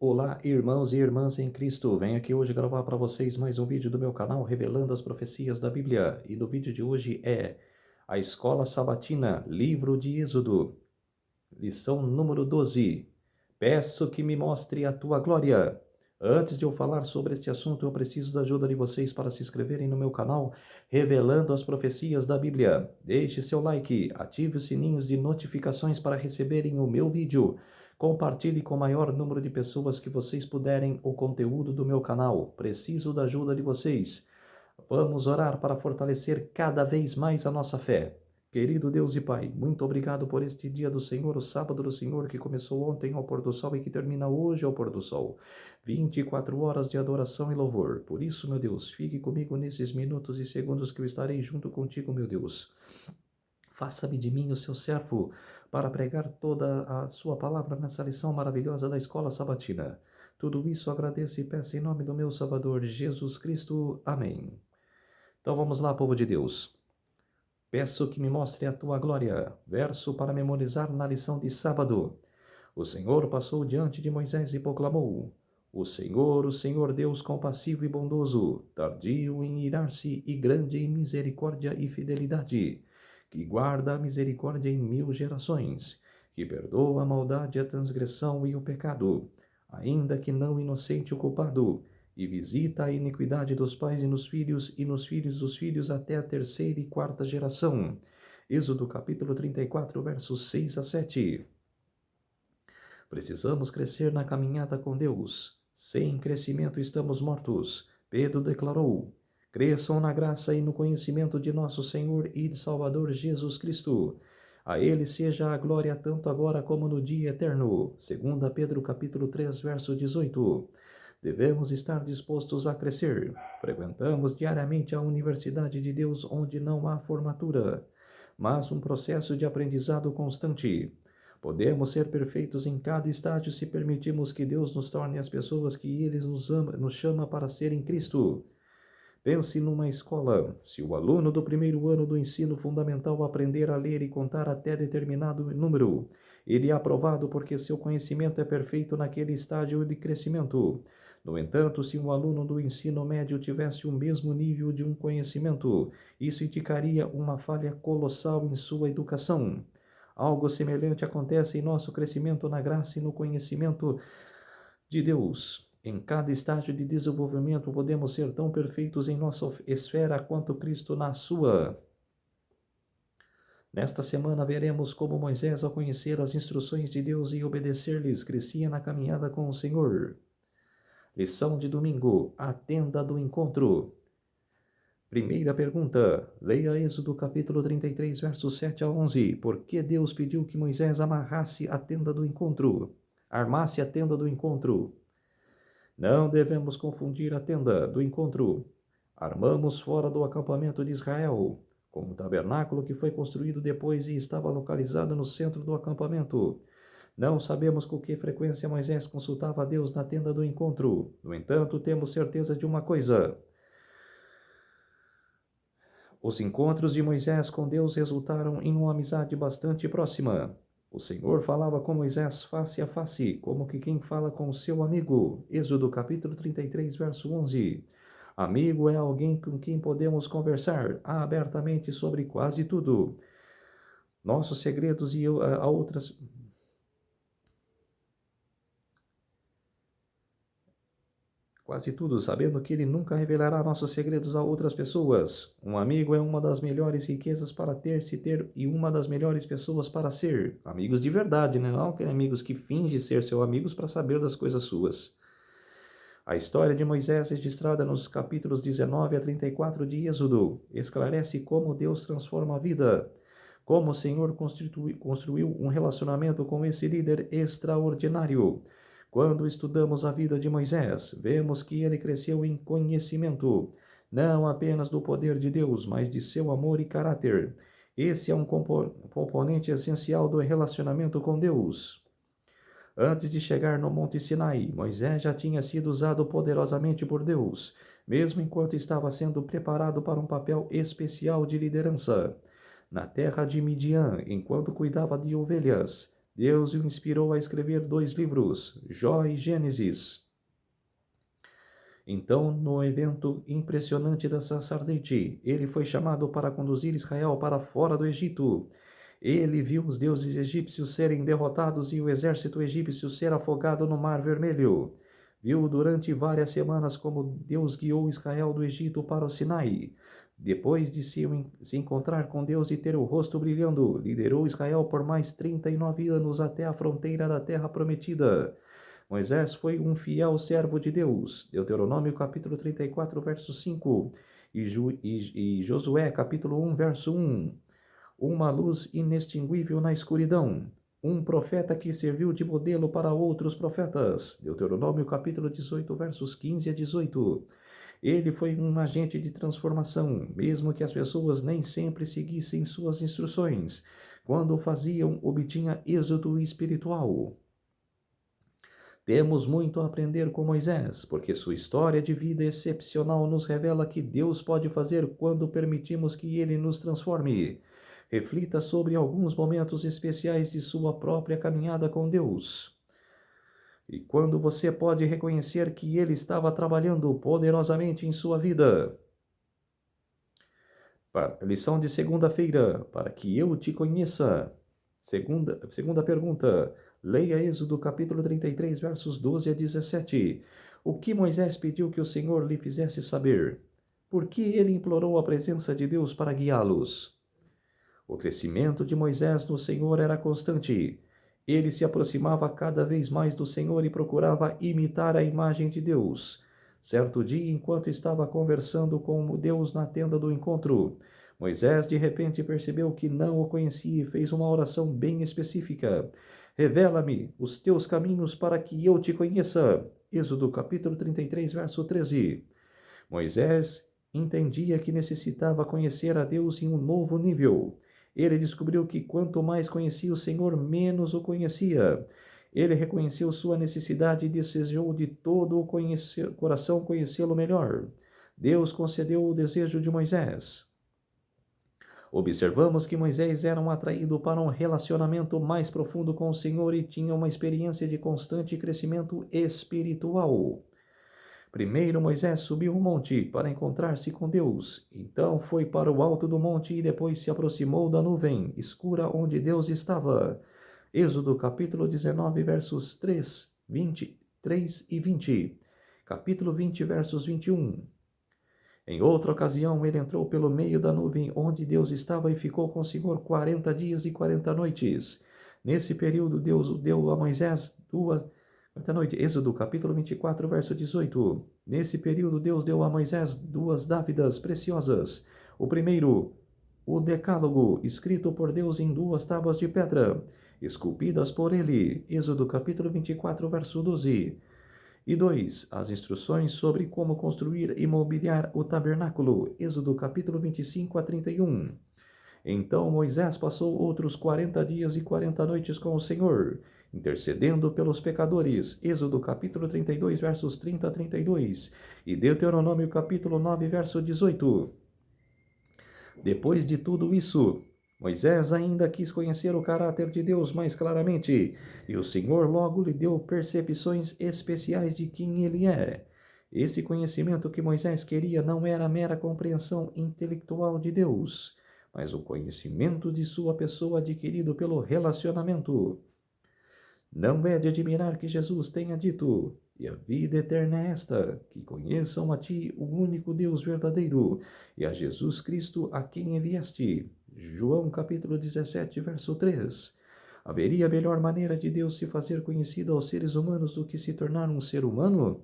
Olá, irmãos e irmãs em Cristo. Venho aqui hoje gravar para vocês mais um vídeo do meu canal revelando as profecias da Bíblia. E do vídeo de hoje é a Escola Sabatina, Livro de Êxodo, lição número 12. Peço que me mostre a tua glória. Antes de eu falar sobre este assunto, eu preciso da ajuda de vocês para se inscreverem no meu canal revelando as profecias da Bíblia. Deixe seu like, ative os sininhos de notificações para receberem o meu vídeo. Compartilhe com o maior número de pessoas que vocês puderem o conteúdo do meu canal. Preciso da ajuda de vocês. Vamos orar para fortalecer cada vez mais a nossa fé. Querido Deus e Pai, muito obrigado por este dia do Senhor, o sábado do Senhor, que começou ontem ao pôr do sol e que termina hoje ao pôr do sol. 24 horas de adoração e louvor. Por isso, meu Deus, fique comigo nesses minutos e segundos que eu estarei junto contigo, meu Deus. Faça-me de mim o seu servo para pregar toda a sua palavra nessa lição maravilhosa da Escola Sabatina. Tudo isso agradeço e peço em nome do meu Salvador Jesus Cristo. Amém. Então vamos lá, povo de Deus. Peço que me mostre a tua glória. Verso para memorizar na lição de sábado. O Senhor passou diante de Moisés e proclamou: o Senhor Deus compassivo e bondoso, tardio em irar-se e grande em misericórdia e fidelidade, que guarda a misericórdia em 1000 gerações, que perdoa a maldade, a transgressão e o pecado, ainda que não inocente o culpado, e visita a iniquidade dos pais e nos filhos dos filhos até a 3ª e 4ª geração. Êxodo capítulo 34, versos 6 a 7. Precisamos crescer na caminhada com Deus. Sem crescimento estamos mortos. Pedro declarou: cresçam na graça e no conhecimento de nosso Senhor e Salvador Jesus Cristo. A ele seja a glória tanto agora como no dia eterno. 2 Pedro capítulo 3, verso 18. Devemos estar dispostos a crescer. Frequentamos diariamente a Universidade de Deus, onde não há formatura, mas um processo de aprendizado constante. Podemos ser perfeitos em cada estágio se permitirmos que Deus nos torne as pessoas que Ele nos chama para ser em Cristo. Pense numa escola. Se o aluno do primeiro ano do ensino fundamental aprender a ler e contar até determinado número, ele é aprovado porque seu conhecimento é perfeito naquele estágio de crescimento. No entanto, se um aluno do ensino médio tivesse o mesmo nível de um conhecimento, isso indicaria uma falha colossal em sua educação. Algo semelhante acontece em nosso crescimento na graça e no conhecimento de Deus. Em cada estágio de desenvolvimento, podemos ser tão perfeitos em nossa esfera quanto Cristo na sua. Nesta semana, veremos como Moisés, ao conhecer as instruções de Deus e obedecer-lhes, crescia na caminhada com o Senhor. Lição de domingo: a tenda do encontro. Primeira pergunta, leia Êxodo capítulo 33, versos 7 a 11. Por que Deus pediu que Moisés armasse a tenda do encontro? Não devemos confundir a tenda do encontro. Armamos fora do acampamento de Israel, com o tabernáculo que foi construído depois e estava localizado no centro do acampamento. Não sabemos com que frequência Moisés consultava a Deus na tenda do encontro. No entanto, temos certeza de uma coisa: os encontros de Moisés com Deus resultaram em uma amizade bastante próxima. O Senhor falava com Moisés face a face, como que quem fala com seu amigo. Êxodo capítulo 33, verso 11. Amigo é alguém com quem podemos conversar abertamente sobre quase tudo. Nossos segredos e a outras... Quase tudo, sabendo que ele nunca revelará nossos segredos a outras pessoas. Um amigo é uma das melhores riquezas para se ter e uma das melhores pessoas para ser. Amigos de verdade, né? Não aqueles amigos que fingem ser seus amigos para saber das coisas suas. A história de Moisés, registrada nos capítulos 19 a 34 de Êxodo, esclarece como Deus transforma a vida. Como o Senhor construiu um relacionamento com esse líder extraordinário. Quando estudamos a vida de Moisés, vemos que ele cresceu em conhecimento, não apenas do poder de Deus, mas de seu amor e caráter. Esse é um componente essencial do relacionamento com Deus. Antes de chegar no Monte Sinai, Moisés já tinha sido usado poderosamente por Deus, mesmo enquanto estava sendo preparado para um papel especial de liderança. Na terra de Midian, enquanto cuidava de ovelhas, Deus o inspirou a escrever 2 livros, Jó e Gênesis. Então, no evento impressionante da Sassardete, ele foi chamado para conduzir Israel para fora do Egito. Ele viu os deuses egípcios serem derrotados e o exército egípcio ser afogado no Mar Vermelho. Viu durante várias semanas como Deus guiou Israel do Egito para o Sinai. Depois de se encontrar com Deus e ter o rosto brilhando, liderou Israel por mais 39 anos até a fronteira da Terra Prometida. Moisés foi um fiel servo de Deus. Deuteronômio capítulo 34, verso 5. E Josué capítulo 1, verso 1. Uma luz inextinguível na escuridão. Um profeta que serviu de modelo para outros profetas. Deuteronômio capítulo 18, versos 15 a 18. Ele foi um agente de transformação, mesmo que as pessoas nem sempre seguissem suas instruções. Quando o faziam, obtinha êxodo espiritual. Temos muito a aprender com Moisés, porque sua história de vida excepcional nos revela que Deus pode fazer quando permitimos que Ele nos transforme. Reflita sobre alguns momentos especiais de sua própria caminhada com Deus. E quando você pode reconhecer que Ele estava trabalhando poderosamente em sua vida. Lição de segunda-feira, para que eu te conheça. Segunda pergunta. Leia Êxodo capítulo 33, versos 12 a 17. O que Moisés pediu que o Senhor lhe fizesse saber? Por que ele implorou a presença de Deus para guiá-los? O crescimento de Moisés no Senhor era constante. Ele se aproximava cada vez mais do Senhor e procurava imitar a imagem de Deus. Certo dia, enquanto estava conversando com Deus na tenda do encontro, Moisés de repente percebeu que não o conhecia e fez uma oração bem específica. Revela-me os teus caminhos para que eu te conheça. Êxodo capítulo 33, verso 13. Moisés entendia que necessitava conhecer a Deus em um novo nível. Ele descobriu que quanto mais conhecia o Senhor, menos o conhecia. Ele reconheceu sua necessidade e desejou de todo o coração conhecê-lo melhor. Deus concedeu o desejo de Moisés. Observamos que Moisés era um atraído para um relacionamento mais profundo com o Senhor e tinha uma experiência de constante crescimento espiritual. Primeiro Moisés subiu um monte para encontrar-se com Deus. Então foi para o alto do monte e depois se aproximou da nuvem escura onde Deus estava. Êxodo capítulo 19, versos 3 e 20. Capítulo 20, versos 21. Em outra ocasião, ele entrou pelo meio da nuvem onde Deus estava e ficou com o Senhor 40 dias e 40 noites. Nesse período, Deus deu a Moisés 40 noites. Êxodo capítulo 24, verso 18. Nesse período, Deus deu a Moisés 2 dávidas preciosas. O primeiro, o Decálogo, escrito por Deus em 2 tábuas de pedra, esculpidas por ele. Êxodo capítulo 24, verso 12. E 2. As instruções sobre como construir e mobiliar o tabernáculo. Êxodo capítulo 25 a 31. Então Moisés passou outros 40 dias e 40 noites com o Senhor, intercedendo pelos pecadores. Êxodo capítulo 32, versos 30 a 32. E Deuteronômio capítulo 9, verso 18. Depois de tudo isso, Moisés ainda quis conhecer o caráter de Deus mais claramente, e o Senhor logo lhe deu percepções especiais de quem ele é. Esse conhecimento que Moisés queria não era a mera compreensão intelectual de Deus, mas o conhecimento de sua pessoa adquirido pelo relacionamento. Não é de admirar que Jesus tenha dito: e a vida eterna é esta, que conheçam a ti, o único Deus verdadeiro, e a Jesus Cristo a quem enviaste. João capítulo 17, verso 3. Haveria melhor maneira de Deus se fazer conhecido aos seres humanos do que se tornar um ser humano?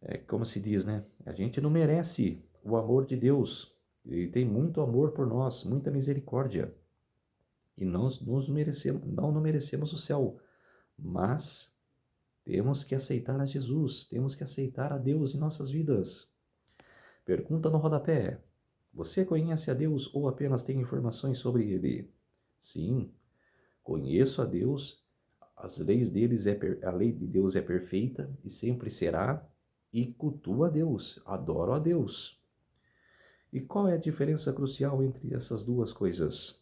É como se diz, né? A gente não merece o amor de Deus. Ele tem muito amor por nós, muita misericórdia. E nós não merecemos o céu. Mas temos que aceitar a Jesus, temos que aceitar a Deus em nossas vidas. Pergunta no rodapé. Você conhece a Deus ou apenas tem informações sobre Ele? Sim, conheço a Deus, a lei de Deus é perfeita e sempre será, e cultuo a Deus, adoro a Deus. E qual é a diferença crucial entre essas duas coisas?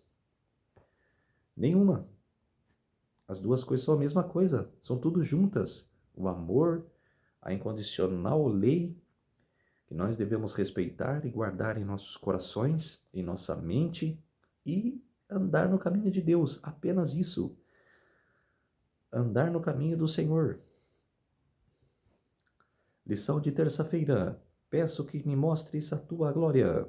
Nenhuma. As duas coisas são a mesma coisa, são tudo juntas. O amor, a incondicional lei que nós devemos respeitar e guardar em nossos corações, em nossa mente e andar no caminho de Deus, apenas isso. Andar no caminho do Senhor. Lição de terça-feira. Peço que me mostres a tua glória.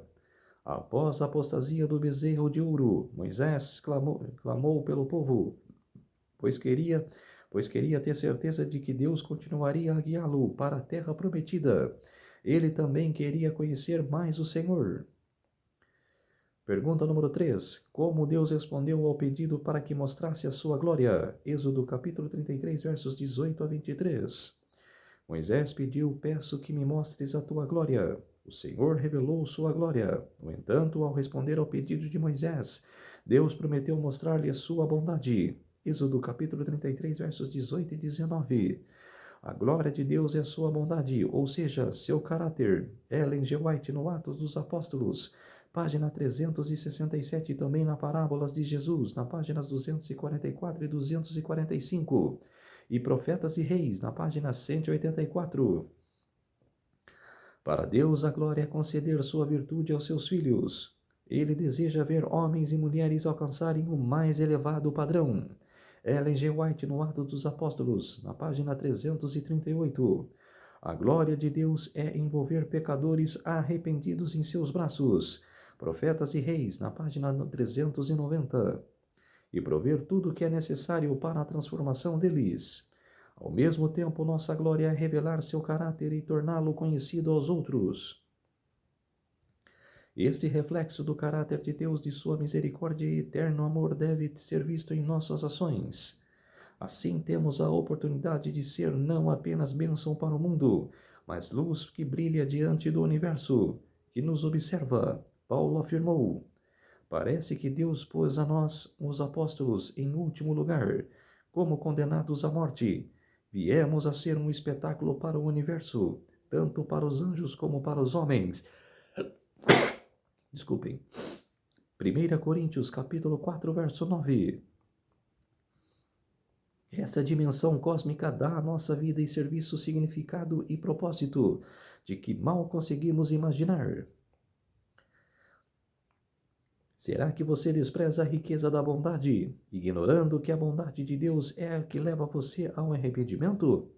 Após a apostasia do bezerro de ouro, Moisés clamou pelo povo, pois queria ter certeza de que Deus continuaria a guiá-lo para a terra prometida. Ele também queria conhecer mais o Senhor. Pergunta número 3. Como Deus respondeu ao pedido para que mostrasse a sua glória? Êxodo capítulo 33, versos 18 a 23. Moisés pediu, peço que me mostres a tua glória. O Senhor revelou sua glória. No entanto, ao responder ao pedido de Moisés, Deus prometeu mostrar-lhe a sua bondade. Êxodo capítulo 33, versos 18 e 19. A glória de Deus é a sua bondade, ou seja, seu caráter. Ellen G. White, no Atos dos Apóstolos, página 367, e também na Parábolas de Jesus, na páginas 244 e 245. E Profetas e Reis, na página 184. Para Deus, a glória é conceder sua virtude aos seus filhos. Ele deseja ver homens e mulheres alcançarem o mais elevado padrão. Ellen G. White, no Atos dos Apóstolos, na página 338. A glória de Deus é envolver pecadores arrependidos em seus braços. Profetas e Reis, na página 390. E prover tudo o que é necessário para a transformação deles. Ao mesmo tempo, nossa glória é revelar seu caráter e torná-lo conhecido aos outros. Este reflexo do caráter de Deus, de sua misericórdia e eterno amor, deve ser visto em nossas ações. Assim, temos a oportunidade de ser não apenas bênção para o mundo, mas luz que brilha diante do universo, que nos observa. Paulo afirmou: parece que Deus pôs a nós, os apóstolos, em último lugar, como condenados à morte. Viemos a ser um espetáculo para o universo, tanto para os anjos como para os homens. Desculpem. 1 Coríntios, capítulo 4, verso 9. Essa dimensão cósmica dá à nossa vida e serviço significado e propósito, de que mal conseguimos imaginar. Será que você despreza a riqueza da bondade, ignorando que a bondade de Deus é a que leva você ao arrependimento?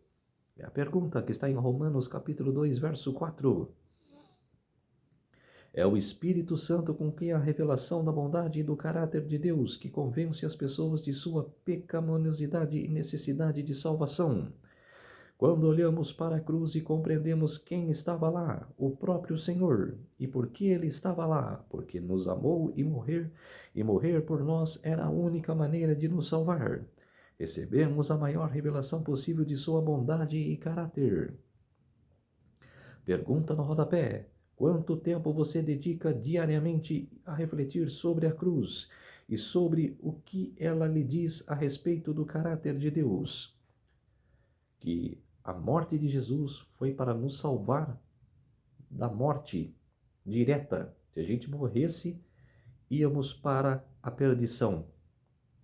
É a pergunta que está em Romanos capítulo 2, verso 4. É o Espírito Santo com quem a revelação da bondade e do caráter de Deus que convence as pessoas de sua pecaminosidade e necessidade de salvação. Quando olhamos para a cruz e compreendemos quem estava lá, o próprio Senhor, e por que ele estava lá, porque nos amou e morrer por nós era a única maneira de nos salvar. Recebemos a maior revelação possível de sua bondade e caráter. Pergunta no rodapé: quanto tempo você dedica diariamente a refletir sobre a cruz e sobre o que ela lhe diz a respeito do caráter de Deus? Que a morte de Jesus foi para nos salvar da morte direta. Se a gente morresse, íamos para a perdição,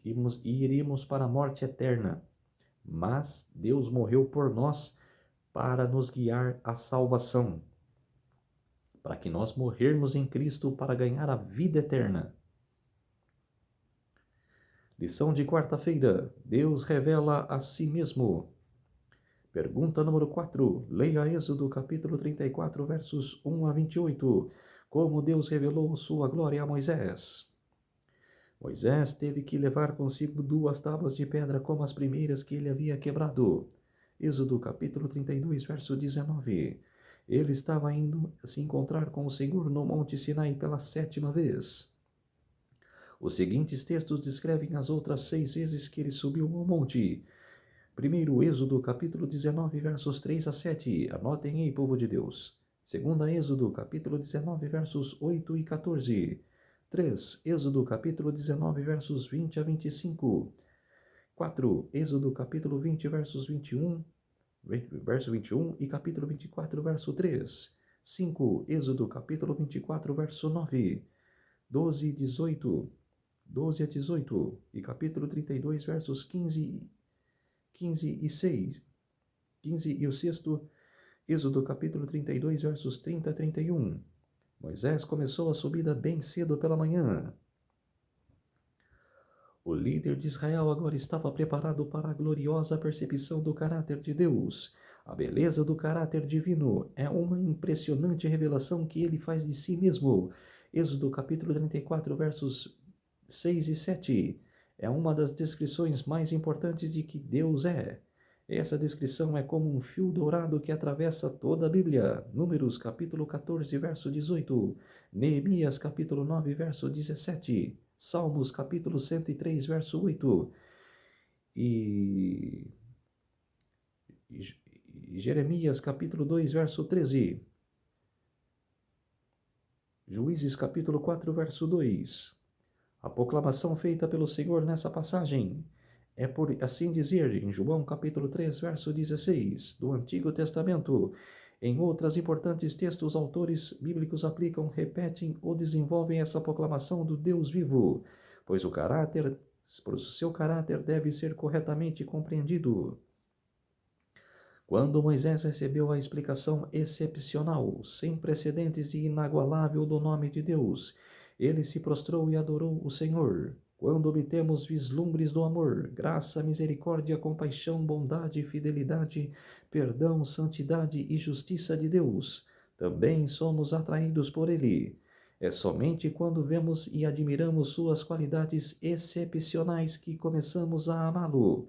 iríamos para a morte eterna. Mas Deus morreu por nós para nos guiar à salvação, para que nós morrermos em Cristo para ganhar a vida eterna. Lição de quarta-feira. Deus revela a si mesmo. Pergunta número 4. Leia Êxodo capítulo 34, versos 1 a 28. Como Deus revelou sua glória a Moisés. Moisés teve que levar consigo 2 tábuas de pedra como as primeiras que ele havia quebrado. Êxodo capítulo 32, verso 19. Ele estava indo se encontrar com o Senhor no Monte Sinai pela 7ª vez. Os seguintes textos descrevem as outras 6 vezes que ele subiu ao monte. Primeiro, Êxodo, capítulo 19, versos 3 a 7. Anotem aí, povo de Deus. Segunda, Êxodo, capítulo 19, versos 8 e 14. 3. Êxodo, capítulo 19, versos 20 a 25. 4. Êxodo, capítulo 20, verso 21 e capítulo 24, verso 3. 5. Êxodo, capítulo 24, verso 9. 12 e 18. 12 a 18, e capítulo 32, versos 15 e 6. 15 e o sexto, Êxodo capítulo 32, versos 30 a 31. Moisés começou a subida bem cedo pela manhã. O líder de Israel agora estava preparado para a gloriosa percepção do caráter de Deus. A beleza do caráter divino é uma impressionante revelação que ele faz de si mesmo. Êxodo capítulo 34, versos 6 e 7. É uma das descrições mais importantes de que Deus é. Essa descrição é como um fio dourado que atravessa toda a Bíblia. Números capítulo 14, verso 18. Neemias capítulo 9, verso 17. Salmos capítulo 103, verso 8. E Jeremias capítulo 2, verso 13. Juízes capítulo 4, verso 2. A proclamação feita pelo Senhor nessa passagem é, por assim dizer, em João capítulo 3, verso 16, do Antigo Testamento. Em outros importantes textos, autores bíblicos aplicam, repetem ou desenvolvem essa proclamação do Deus vivo, pois seu caráter deve ser corretamente compreendido. Quando Moisés recebeu a explicação excepcional, sem precedentes e inagualável do nome de Deus, ele se prostrou e adorou o Senhor. Quando obtemos vislumbres do amor, graça, misericórdia, compaixão, bondade, fidelidade, perdão, santidade e justiça de Deus, também somos atraídos por Ele. É somente quando vemos e admiramos suas qualidades excepcionais que começamos a amá-lo.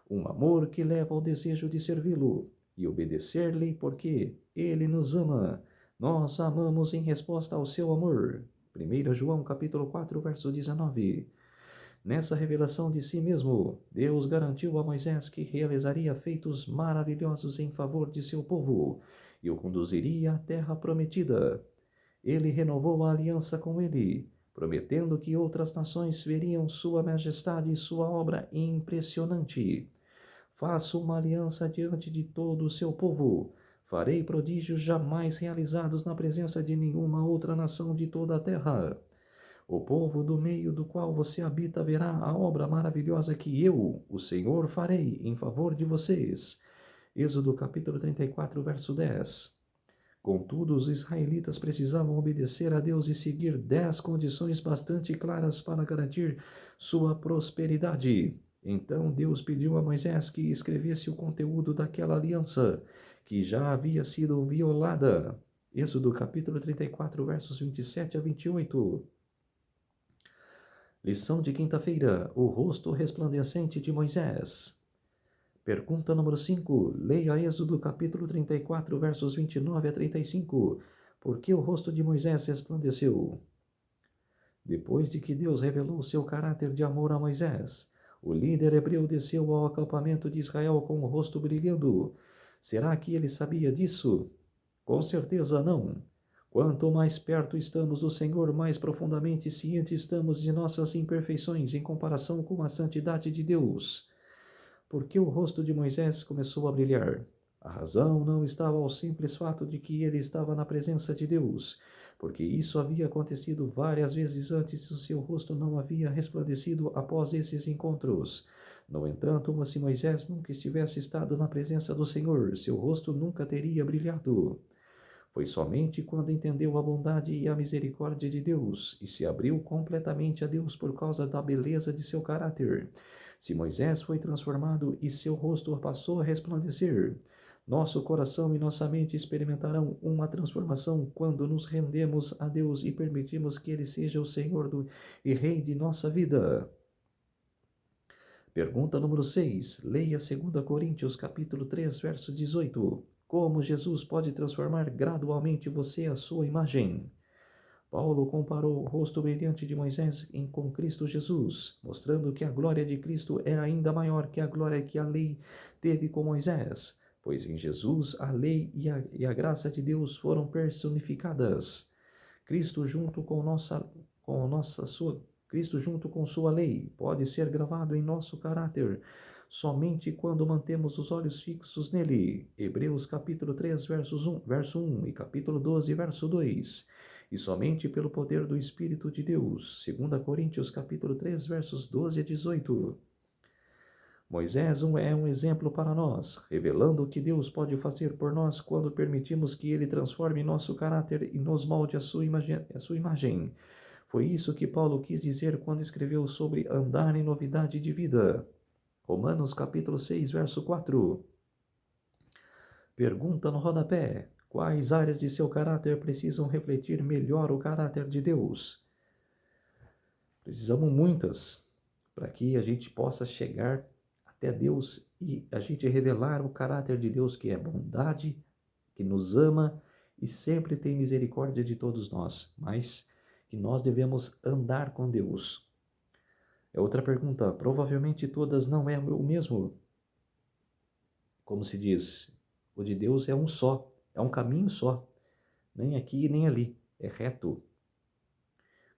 Um amor que leva ao desejo de servi-lo e obedecer-lhe porque ele nos ama. Nós amamos em resposta ao seu amor. 1 João capítulo 4, verso 19. Nessa revelação de si mesmo, Deus garantiu a Moisés que realizaria feitos maravilhosos em favor de seu povo e o conduziria à terra prometida. Ele renovou a aliança com ele, prometendo que outras nações veriam sua majestade e sua obra impressionante. Faço uma aliança diante de todo o seu povo. Farei prodígios jamais realizados na presença de nenhuma outra nação de toda a terra. O povo do meio do qual você habita verá a obra maravilhosa que eu, o Senhor, farei em favor de vocês. Êxodo capítulo 34, verso 10. Contudo, os israelitas precisavam obedecer a Deus e seguir 10 condições bastante claras para garantir sua prosperidade. Então Deus pediu a Moisés que escrevesse o conteúdo daquela aliança, que já havia sido violada. Êxodo capítulo 34, versos 27 a 28. Lição de quinta-feira: o rosto resplandecente de Moisés. Pergunta número 5. Leia Êxodo capítulo 34, versos 29 a 35. Por que o rosto de Moisés resplandeceu? Depois de que Deus revelou seu caráter de amor a Moisés, o líder hebreu desceu ao acampamento de Israel com o rosto brilhando. Será que ele sabia disso? Com certeza não. Quanto mais perto estamos do Senhor, mais profundamente cientes estamos de nossas imperfeições em comparação com a santidade de Deus. Por que o rosto de Moisés começou a brilhar? A razão não estava ao simples fato de que ele estava na presença de Deus, porque isso havia acontecido várias vezes antes e o seu rosto não havia resplandecido após esses encontros. No entanto, como se Moisés nunca estivesse estado na presença do Senhor, seu rosto nunca teria brilhado. Foi somente quando entendeu a bondade e a misericórdia de Deus e se abriu completamente a Deus por causa da beleza de seu caráter. Se Moisés foi transformado e seu rosto passou a resplandecer, nosso coração e nossa mente experimentarão uma transformação quando nos rendemos a Deus e permitimos que Ele seja o Senhor e Rei de nossa vida. Pergunta número 6. Leia 2 Coríntios capítulo 3, verso 18. Como Jesus pode transformar gradualmente você à sua imagem? Paulo comparou o rosto brilhante de Moisés com Cristo Jesus, mostrando que a glória de Cristo é ainda maior que a glória que a lei teve com Moisés, pois em Jesus a lei e a graça de Deus foram personificadas. Cristo junto com sua lei pode ser gravado em nosso caráter somente quando mantemos os olhos fixos nele. Hebreus capítulo 3, verso 1 e capítulo 12, verso 2. e somente pelo poder do Espírito de Deus. 2 Coríntios capítulo 3, versos 12 a 18. Moisés é um exemplo para nós, revelando o que Deus pode fazer por nós quando permitimos que Ele transforme nosso caráter e nos molde à sua imagem. Foi isso que Paulo quis dizer quando escreveu sobre andar em novidade de vida. Romanos capítulo 6, verso 4. Pergunta no rodapé: quais áreas de seu caráter precisam refletir melhor o caráter de Deus? Precisamos muitas, para que a gente possa chegar até Deus e a gente revelar o caráter de Deus, que é bondade, que nos ama e sempre tem misericórdia de todos nós, mas que nós devemos andar com Deus. É outra pergunta, provavelmente todas não é o mesmo. Como se diz, o de Deus é um só, é um caminho só, nem aqui nem ali, é reto.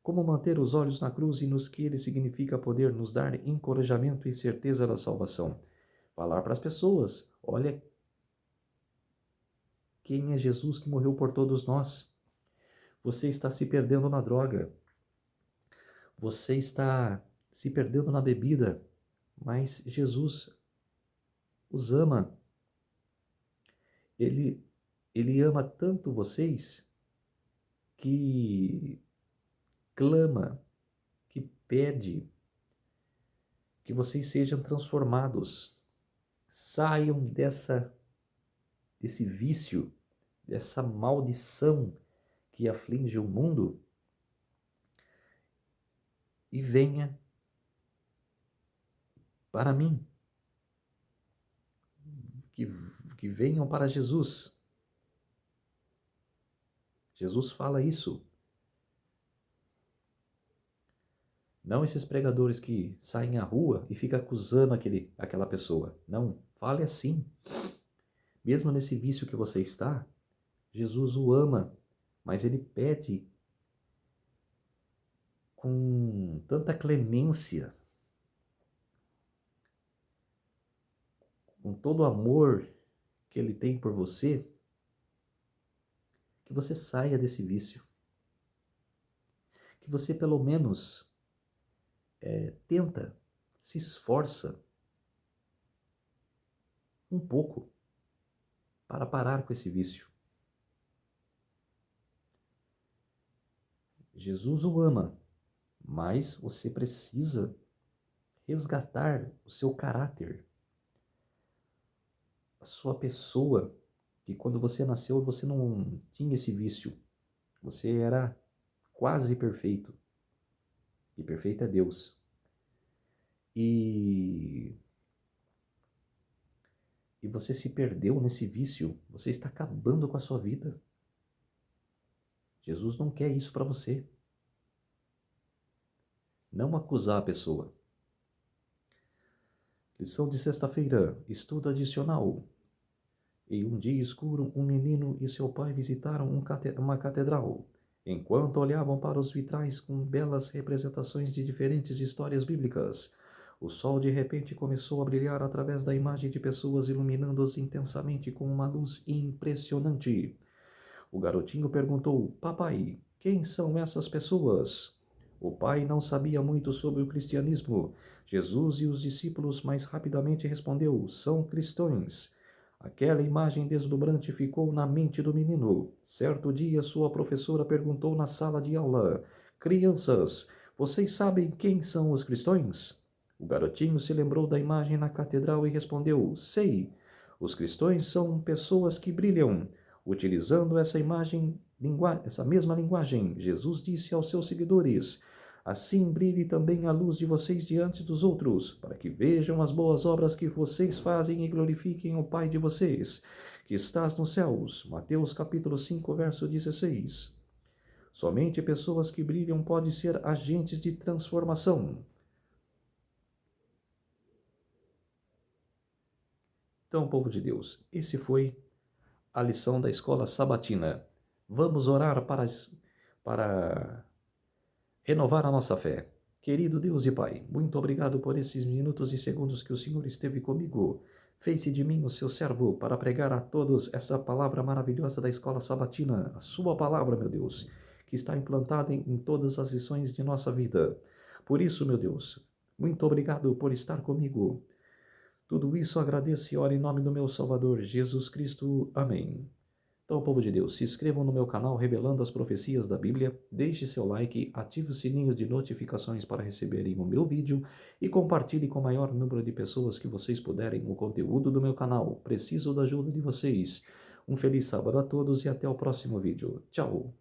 Como manter os olhos na cruz e nos que ele significa poder nos dar encorajamento e certeza da salvação? Falar para as pessoas, olha quem é Jesus que morreu por todos nós. Você está se perdendo na droga, você está se perdendo na bebida, mas Jesus os ama. Ele ama tanto vocês que clama, que pede que vocês sejam transformados, saiam desse vício, dessa maldição que aflige o mundo e venha para mim, que venham para Jesus. Jesus fala isso. Não esses pregadores que saem à rua e ficam acusando aquela pessoa. Não, fale assim. Mesmo nesse vício que você está, Jesus o ama, mas ele pede com tanta clemência, com todo o amor que ele tem por você, que você saia desse vício. Que você pelo menos tenta, se esforça um pouco para parar com esse vício. Jesus o ama, mas você precisa resgatar o seu caráter, a sua pessoa, que quando você nasceu você não tinha esse vício, você era quase perfeito, e perfeito é Deus. E você se perdeu nesse vício, você está acabando com a sua vida. Jesus não quer isso para você. Não acusar a pessoa. Lição de sexta-feira, estudo adicional. Em um dia escuro, um menino e seu pai visitaram uma catedral. Enquanto olhavam para os vitrais com belas representações de diferentes histórias bíblicas, o sol de repente começou a brilhar através da imagem de pessoas, iluminando-as intensamente com uma luz impressionante. O garotinho perguntou: papai, quem são essas pessoas? O pai não sabia muito sobre o cristianismo. Jesus e os discípulos mais rapidamente respondeu: são cristãos. Aquela imagem deslumbrante ficou na mente do menino. Certo dia, sua professora perguntou na sala de aula: crianças, vocês sabem quem são os cristãos? O garotinho se lembrou da imagem na catedral e respondeu: sei. Os cristãos são pessoas que brilham. Utilizando essa mesma linguagem, Jesus disse aos seus seguidores: assim brilhe também a luz de vocês diante dos outros, para que vejam as boas obras que vocês fazem e glorifiquem o Pai de vocês, que estás nos céus. Mateus capítulo 5, verso 16. Somente pessoas que brilham podem ser agentes de transformação. Então, povo de Deus, esse foi a lição da escola sabatina. Vamos orar para renovar a nossa fé. Querido Deus e Pai, muito obrigado por esses minutos e segundos que o Senhor esteve comigo. Fez-se de mim o seu servo para pregar a todos essa palavra maravilhosa da escola sabatina, a sua palavra, meu Deus. que está implantada em todas as lições de nossa vida. Por isso, meu Deus, muito obrigado por estar comigo. Tudo isso agradeço e oro em nome do meu Salvador, Jesus Cristo. Amém. Então, povo de Deus, se inscrevam no meu canal Revelando as Profecias da Bíblia, deixe seu like, ative os sininhos de notificações para receberem o meu vídeo e compartilhe com o maior número de pessoas que vocês puderem o conteúdo do meu canal. Preciso da ajuda de vocês. Um feliz sábado a todos e até o próximo vídeo. Tchau!